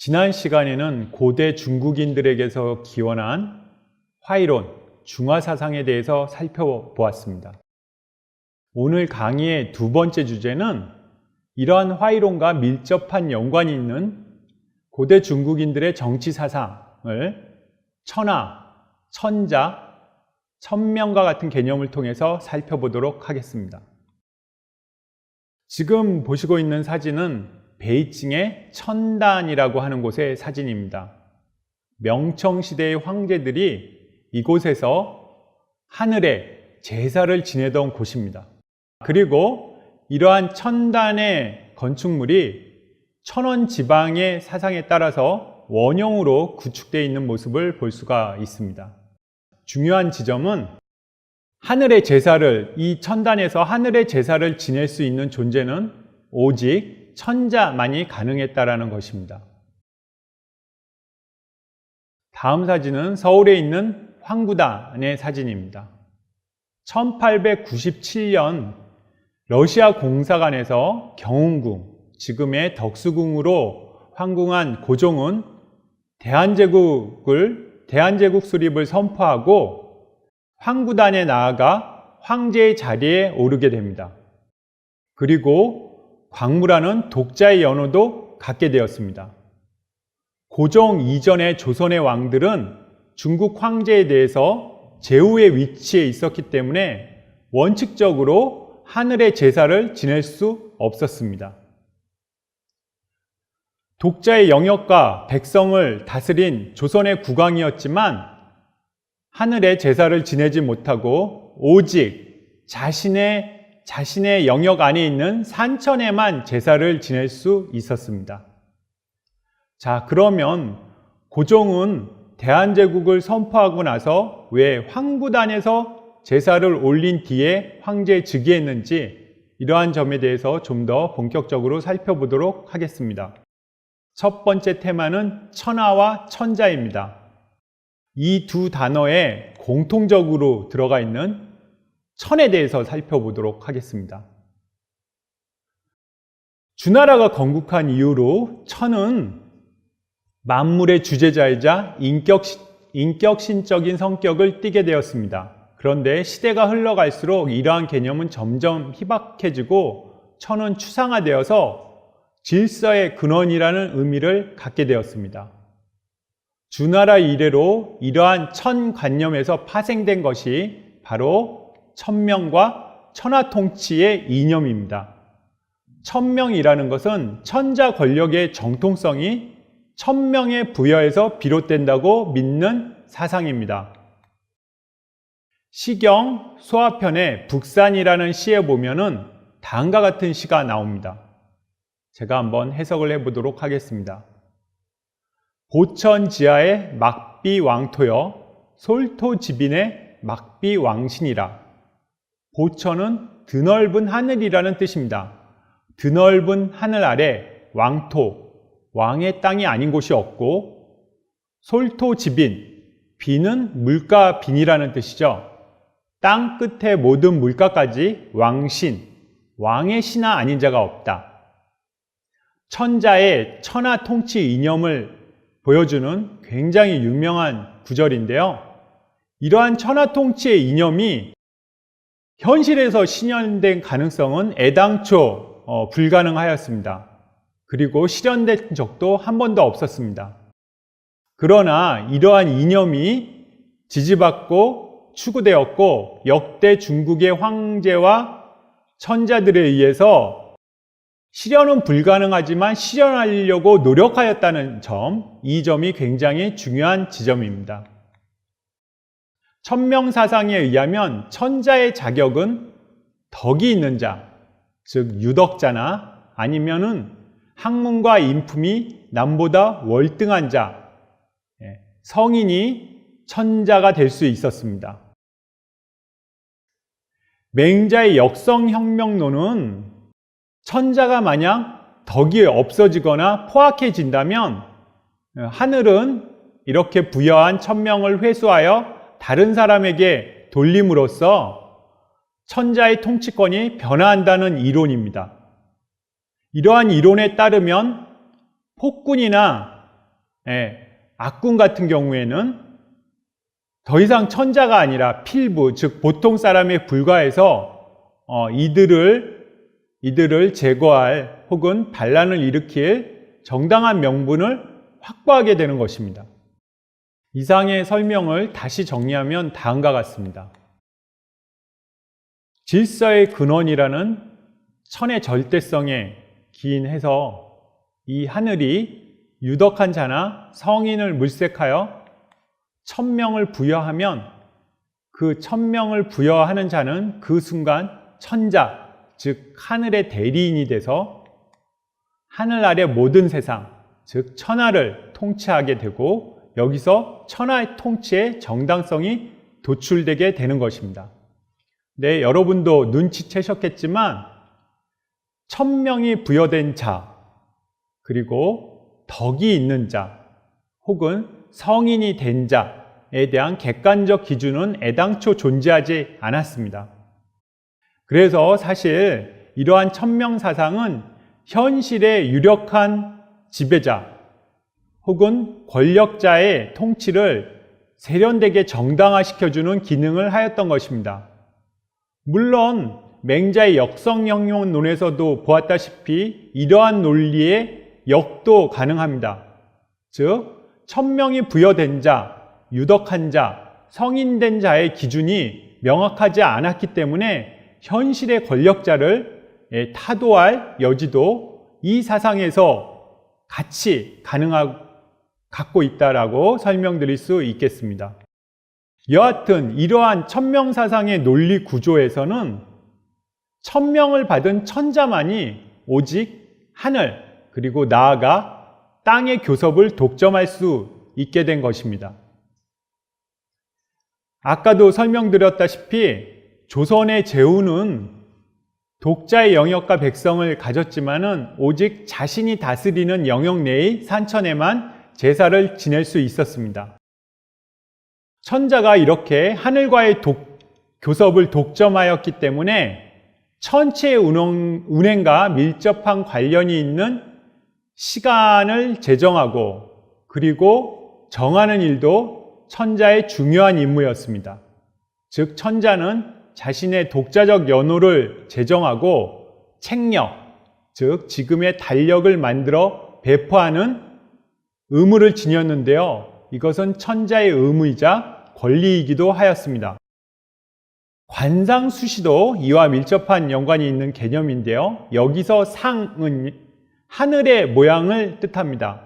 지난 시간에는 고대 중국인들에게서 기원한 화이론, 중화사상에 대해서 살펴보았습니다. 오늘 강의의 두 번째 주제는 이러한 화이론과 밀접한 연관이 있는 고대 중국인들의 정치사상을 천하, 천자, 천명과 같은 개념을 통해서 살펴보도록 하겠습니다. 지금 보시고 있는 사진은 베이징의 천단이라고 하는 곳의 사진입니다. 명청시대의 황제들이 이곳에서 하늘에 제사를 지내던 곳입니다. 그리고 이러한 천단의 건축물이 천원 지방의 사상에 따라서 원형으로 구축되어 있는 모습을 볼 수가 있습니다. 중요한 지점은 이 천단에서 하늘의 제사를 지낼 수 있는 존재는 오직 천자만이 가능했다라는 것입니다. 다음 사진은 서울에 있는 황구단의 사진입니다. 1897년 러시아 공사관에서 경운궁, 지금의 덕수궁으로 환궁한 고종은 대한제국 수립을 선포하고 황구단에 나아가 황제의 자리에 오르게 됩니다. 그리고 광무라는 독자의 연호도 갖게 되었습니다. 고종 이전의 조선의 왕들은 중국 황제에 대해서 제후의 위치에 있었기 때문에 원칙적으로 하늘의 제사를 지낼 수 없었습니다. 독자의 영역과 백성을 다스린 조선의 국왕이었지만 하늘의 제사를 지내지 못하고 오직 자신의 영역 안에 있는 산천에만 제사를 지낼 수 있었습니다. 자, 그러면 고종은 대한제국을 선포하고 나서 왜 황구단에서 제사를 올린 뒤에 황제에 즉위했는지 이러한 점에 대해서 좀 더 본격적으로 살펴보도록 하겠습니다. 첫 번째 테마는 천하와 천자입니다. 이 두 단어에 공통적으로 들어가 있는 천에 대해서 살펴보도록 하겠습니다. 주나라가 건국한 이후로 천은 만물의 주재자이자 인격신적인 성격을 띠게 되었습니다. 그런데 시대가 흘러갈수록 이러한 개념은 점점 희박해지고 천은 추상화되어서 질서의 근원이라는 의미를 갖게 되었습니다. 주나라 이래로 이러한 천관념에서 파생된 것이 바로 천명과 천하통치의 이념입니다. 천명이라는 것은 천자 권력의 정통성이 천명에 부여해서 비롯된다고 믿는 사상입니다. 시경 소화편의 북산이라는 시에 보면은 다음과 같은 시가 나옵니다. 제가 한번 해석을 해보도록 하겠습니다. 보천지하의 막비왕토여 솔토지빈의 막비왕신이라. 보천은 드넓은 하늘이라는 뜻입니다. 드넓은 하늘 아래 왕토, 왕의 땅이 아닌 곳이 없고, 솔토지빈, 빈은 물가 빈이라는 뜻이죠. 땅 끝에 모든 물가까지 왕신, 왕의 신하 아닌 자가 없다. 천자의 천하 통치 이념을 보여주는 굉장히 유명한 구절인데요. 이러한 천하 통치의 이념이 현실에서 실현된 가능성은 애당초 불가능하였습니다. 그리고 실현된 적도 한 번도 없었습니다. 그러나 이러한 이념이 지지받고 추구되었고 역대 중국의 황제와 천자들에 의해서 실현은 불가능하지만 실현하려고 노력하였다는 점, 이 점이 굉장히 중요한 지점입니다. 천명사상에 의하면 천자의 자격은 덕이 있는 자, 즉 유덕자나 아니면은 학문과 인품이 남보다 월등한 자, 성인이 천자가 될 수 있었습니다. 맹자의 역성혁명론은 천자가 만약 덕이 없어지거나 포악해진다면 하늘은 이렇게 부여한 천명을 회수하여 다른 사람에게 돌림으로써 천자의 통치권이 변화한다는 이론입니다. 이러한 이론에 따르면 폭군이나 악군 같은 경우에는 더 이상 천자가 아니라 필부, 즉 보통 사람에 불과해서 이들을 제거할 혹은 반란을 일으킬 정당한 명분을 확보하게 되는 것입니다. 이상의 설명을 다시 정리하면 다음과 같습니다. 질서의 근원이라는 천의 절대성에 기인해서 이 하늘이 유덕한 자나 성인을 물색하여 천명을 부여하면 그 천명을 부여하는 자는 그 순간 천자, 즉 하늘의 대리인이 돼서 하늘 아래 모든 세상, 즉 천하를 통치하게 되고 여기서 천하의 통치의 정당성이 도출되게 되는 것입니다. 네, 여러분도 눈치채셨겠지만 천명이 부여된 자, 그리고 덕이 있는 자, 혹은 성인이 된 자에 대한 객관적 기준은 애당초 존재하지 않았습니다. 그래서 사실 이러한 천명사상은 현실의 유력한 지배자 혹은 권력자의 통치를 세련되게 정당화시켜주는 기능을 하였던 것입니다. 물론 맹자의 역성영론에서도 보았다시피 이러한 논리의 역도 가능합니다. 즉 천명이 부여된 자, 유덕한 자, 성인된 자의 기준이 명확하지 않았기 때문에 현실의 권력자를 타도할 여지도 이 사상에서 같이 갖고 있다라고 설명드릴 수 있겠습니다. 여하튼 이러한 천명사상의 논리 구조에서는 천명을 받은 천자만이 오직 하늘 그리고 나아가 땅의 교섭을 독점할 수 있게 된 것입니다. 아까도 설명드렸다시피 조선의 제후는 독자의 영역과 백성을 가졌지만은 오직 자신이 다스리는 영역 내의 산천에만 제사를 지낼 수 있었습니다. 천자가 이렇게 하늘과의 교섭을 독점하였기 때문에 천체의 운행과 밀접한 관련이 있는 시간을 제정하고 그리고 정하는 일도 천자의 중요한 임무였습니다. 즉 천자는 자신의 독자적 연호를 제정하고 책력, 즉 지금의 달력을 만들어 배포하는 의무를 지녔는데요. 이것은 천자의 의무이자 권리이기도 하였습니다. 관상수시도 이와 밀접한 연관이 있는 개념인데요. 여기서 상은 하늘의 모양을 뜻합니다.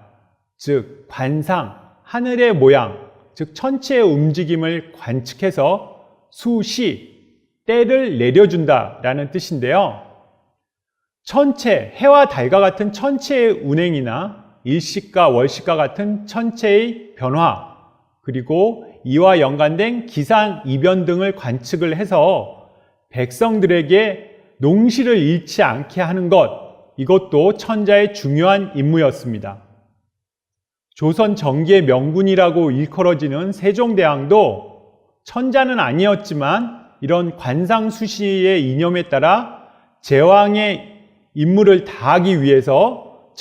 즉 관상, 하늘의 모양, 즉 천체의 움직임을 관측해서 수시, 때를 내려준다라는 뜻인데요. 천체, 해와 달과 같은 천체의 운행이나 일식과 월식과 같은 천체의 변화, 그리고 이와 연관된 기상, 이변 등을 관측을 해서 백성들에게 농시를 잃지 않게 하는 것, 이것도 천자의 중요한 임무였습니다. 조선 정기의 명군이라고 일컬어지는 세종대왕도 천자는 아니었지만 이런 관상수시의 이념에 따라 제왕의 임무를 다하기 위해서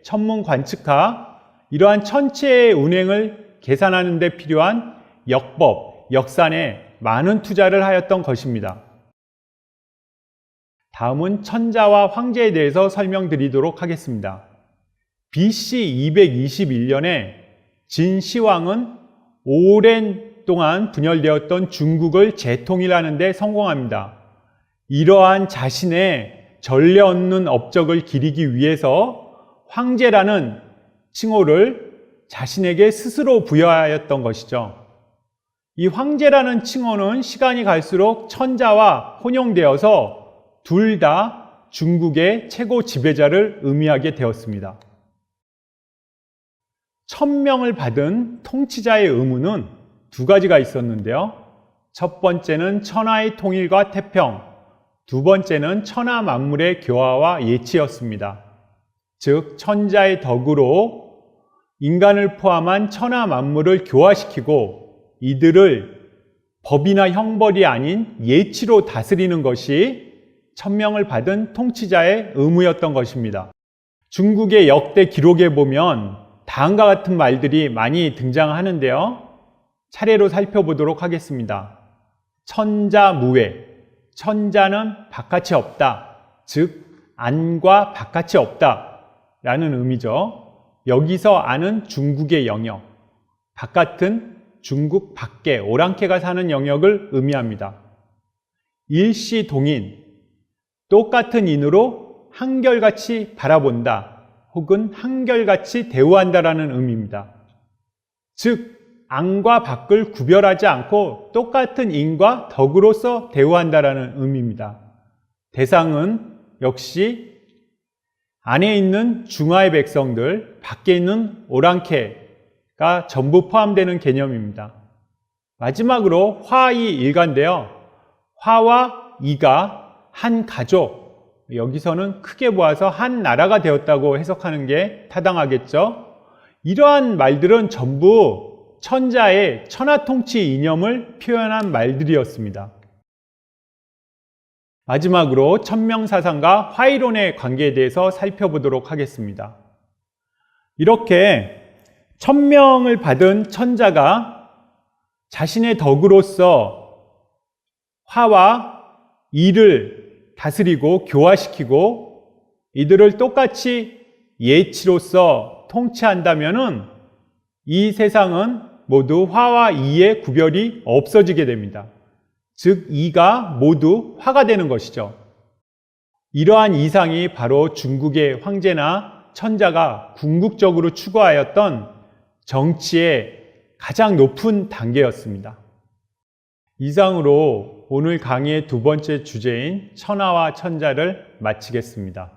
천문관측하, 이러한 천체의 운행을 계산하는 데 필요한 역법, 역산에 많은 투자를 하였던 것입니다. 다음은 천자와 황제에 대해서 설명드리도록 하겠습니다. BC 221년에 진시황은 오랜 동안 분열되었던 중국을 재통일하는 데 성공합니다. 이러한 자신의 전례 없는 업적을 기리기 위해서 황제라는 칭호를 자신에게 스스로 부여하였던 것이죠. 이 황제라는 칭호는 시간이 갈수록 천자와 혼용되어서 둘 다 중국의 최고 지배자를 의미하게 되었습니다. 천명을 받은 통치자의 의무는 두 가지가 있었는데요. 첫 번째는 천하의 통일과 태평, 두 번째는 천하 만물의 교화와 예치였습니다. 즉 천자의 덕으로 인간을 포함한 천하 만물을 교화시키고 이들을 법이나 형벌이 아닌 예치로 다스리는 것이 천명을 받은 통치자의 의무였던 것입니다. 중국의 역대 기록에 보면 다음과 같은 말들이 많이 등장하는데요. 차례로 살펴보도록 하겠습니다. 천자무외. 천자는 바깥이 없다. 즉 안과 바깥이 없다 라는 의미죠. 여기서 안은 중국의 영역, 바깥은 중국 밖에 오랑캐가 사는 영역을 의미합니다. 일시동인, 똑같은 인으로 한결같이 바라본다 혹은 한결같이 대우한다라는 의미입니다. 즉 안과 밖을 구별하지 않고 똑같은 인과 덕으로서 대우한다라는 의미입니다. 대상은 역시 안에 있는 중화의 백성들, 밖에 있는 오랑캐가 전부 포함되는 개념입니다. 마지막으로 화이 일가인데요. 화와 이가 한 가족, 여기서는 크게 보아서 한 나라가 되었다고 해석하는 게 타당하겠죠. 이러한 말들은 전부 천자의 천하통치 이념을 표현한 말들이었습니다. 마지막으로 천명사상과 화이론의 관계에 대해서 살펴보도록 하겠습니다. 이렇게 천명을 받은 천자가 자신의 덕으로서 화와 이를 다스리고 교화시키고 이들을 똑같이 예치로서 통치한다면은 이 세상은 모두 화와 이의 구별이 없어지게 됩니다. 즉 이가 모두 화가 되는 것이죠. 이러한 이상이 바로 중국의 황제나 천자가 궁극적으로 추구하였던 정치의 가장 높은 단계였습니다. 이상으로 오늘 강의의 두 번째 주제인 천하와 천자를 마치겠습니다.